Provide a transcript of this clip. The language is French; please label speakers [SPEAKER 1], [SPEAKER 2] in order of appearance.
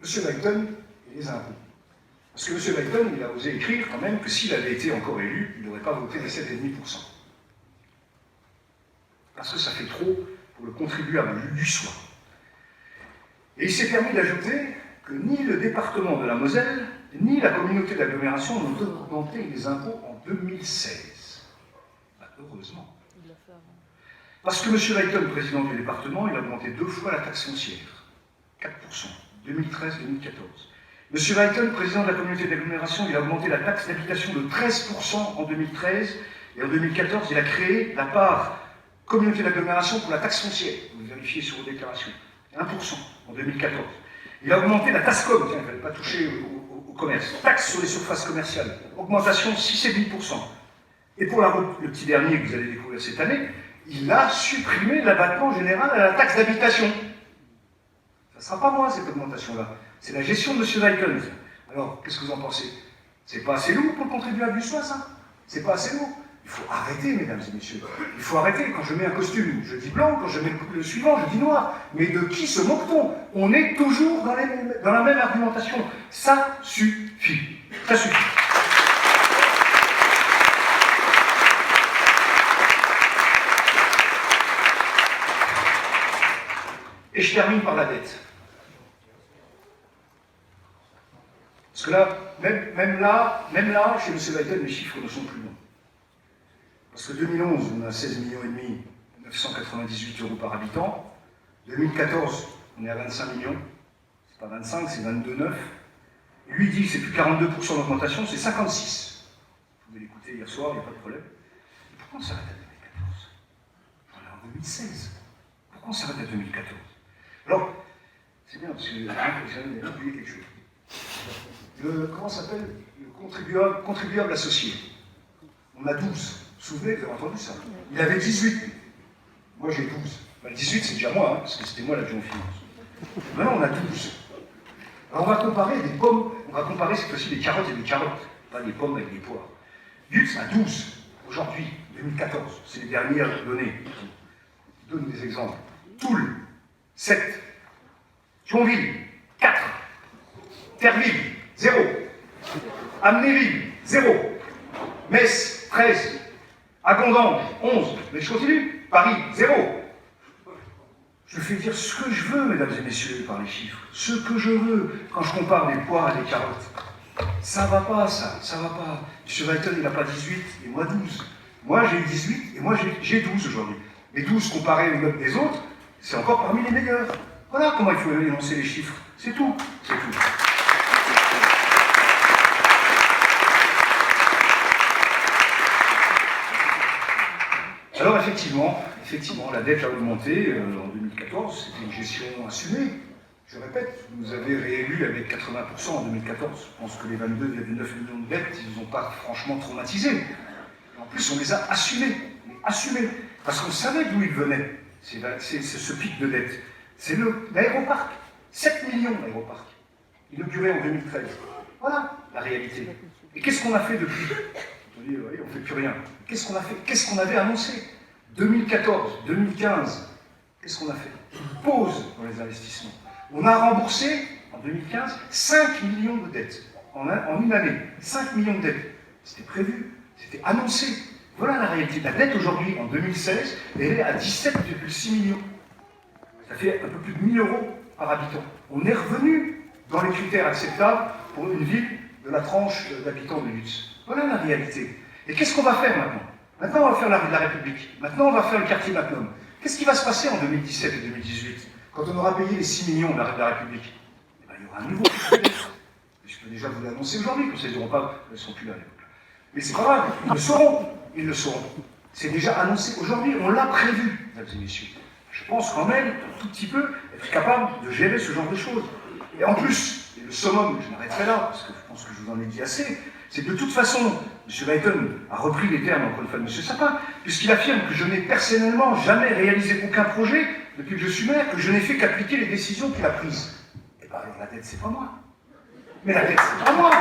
[SPEAKER 1] M. Layton et les impôts. Parce que M. Layton, il a osé écrire quand même que s'il avait été encore élu, il n'aurait pas voté les 7,5%. Parce que ça fait trop pour le contribuable luçois. Et il s'est permis d'ajouter que ni le département de la Moselle, ni la communauté d'agglomération n'ont augmenté les impôts en 2016. Ben, heureusement. Parce que M. Layton, président du département, il a augmenté 2 fois la taxe foncière. 4%, 2013-2014. M. Layton, président de la communauté d'agglomération, il a augmenté la taxe d'habitation de 13% en 2013, et en 2014, il a créé la part communauté d'agglomération pour la taxe foncière. Vous vérifiez sur vos déclarations. 1% en 2014. Il a augmenté la TASCOM, tiens, il ne fallait pas toucher au commerce. Taxe sur les surfaces commerciales. Augmentation 6,5%. Et pour la route, le petit dernier que vous allez découvrir cette année, il a supprimé l'abattement général à la taxe d'habitation. Ça ne sera pas moi, cette augmentation-là. C'est la gestion de M. Layton. Alors, qu'est-ce que vous en pensez? C'est pas assez lourd pour le contribuable du choix, ça? C'est pas assez lourd? Il faut arrêter, mesdames et messieurs. Il faut arrêter. Quand je mets un costume, je dis blanc. Quand je mets le suivant, je dis noir. Mais de qui se moque-t-on? On est toujours dans la même argumentation. Ça suffit. Ça suffit. Et je termine par la dette. Parce que là, même là, chez M. Layton, les chiffres ne sont plus bons. Parce que 2011, on a 16,5 millions, 998 € par habitant. 2014, on est à 25 millions. C'est pas 25, c'est 22,9. Lui dit que c'est plus 42% d'augmentation, c'est 56. Vous pouvez l'écouter hier soir, il n'y a pas de problème. Et pourquoi on s'arrête à 2014? On est en 2016. Pourquoi on s'arrête à 2014? Alors, c'est bien, parce que j'ai oublié quelque chose. Comment s'appelle? Le contribuable associé. On a 12. Vous vous souvenez, vous avez entendu ça? Il avait 18. Moi j'ai 12. Ben, 18 c'est déjà moi, hein, parce que c'était moi l'adjoint finance. Maintenant on a 12. Alors on va comparer des pommes, on va comparer cette fois-ci des carottes et des carottes, pas des pommes avec des poires. Lutz a 12, aujourd'hui, 2014, c'est les dernières données. Je donne des exemples. Toul, 7. Thionville, 4. Terville, 0. Amnéville, 0. Metz, 13. Agondange, 11. Mais je continue. Paris, 0. Je fais dire ce que je veux, mesdames et messieurs, par les chiffres. Ce que je veux, quand je compare des poires et des carottes. Ça va pas, ça va pas. M. Layton, il n'a pas 18, et moi 12. Moi, j'ai eu 18, et moi, j'ai 12 aujourd'hui. Mais 12 comparés aux notes des autres, c'est encore parmi les meilleurs. Voilà comment il faut énoncer les chiffres. C'est tout. C'est tout. Alors effectivement, la dette a augmenté en 2014, c'était une gestion assumée. Je répète, vous avez réélu avec 80% en 2014. Je pense que les 22,9 millions de dettes, ils ne nous ont pas franchement traumatisés. En plus, on les a assumés. Parce qu'on savait d'où ils venaient, c'est ce pic de dette. C'est l'aéroparc. 7 millions d'aéroparc. Inauguré en 2013. Voilà la réalité. Et qu'est-ce qu'on a fait depuis? On dit, oui, on ne fait plus rien. Qu'est-ce qu'on a fait? Qu'est-ce qu'on avait annoncé? 2014, 2015, qu'est-ce qu'on a fait? Une pause dans les investissements. On a remboursé, en 2015, 5 millions de dettes. En une année, 5 millions de dettes. C'était prévu, c'était annoncé. Voilà la réalité. La dette aujourd'hui, en 2016, elle est à 17,6 millions. Ça fait un peu plus de 1 000 € par habitant. On est revenu dans les critères acceptables pour une ville de la tranche d'habitants de Lutz. Voilà la réalité. Et qu'est-ce qu'on va faire maintenant? Maintenant, on va faire la rue de la République. Maintenant, on va faire le quartier Magnum. Qu'est-ce qui va se passer en 2017 et 2018 quand on aura payé les 6 millions de la rue de la République? Eh bien, il y aura un nouveau. Je peux déjà vous l'annoncer aujourd'hui, comme ça, ils ne diront pas, ils ne sont plus là à l'époque. Mais c'est pas grave, ils le sauront. Ils le sauront. C'est déjà annoncé aujourd'hui, on l'a prévu, mesdames et messieurs. Je pense quand même, un tout petit peu, être capable de gérer ce genre de choses. Et en plus, et le summum, je m'arrêterai là, parce que je pense que je vous en ai dit assez, c'est que de toute façon, M. Layton a repris les termes, encore une fois, de M. Sapin, puisqu'il affirme que je n'ai personnellement jamais réalisé aucun projet depuis que je suis maire, que je n'ai fait qu'appliquer les décisions qu'il a prises. Eh bien alors la dette, c'est pas moi. Mais la dette, c'est pas moi.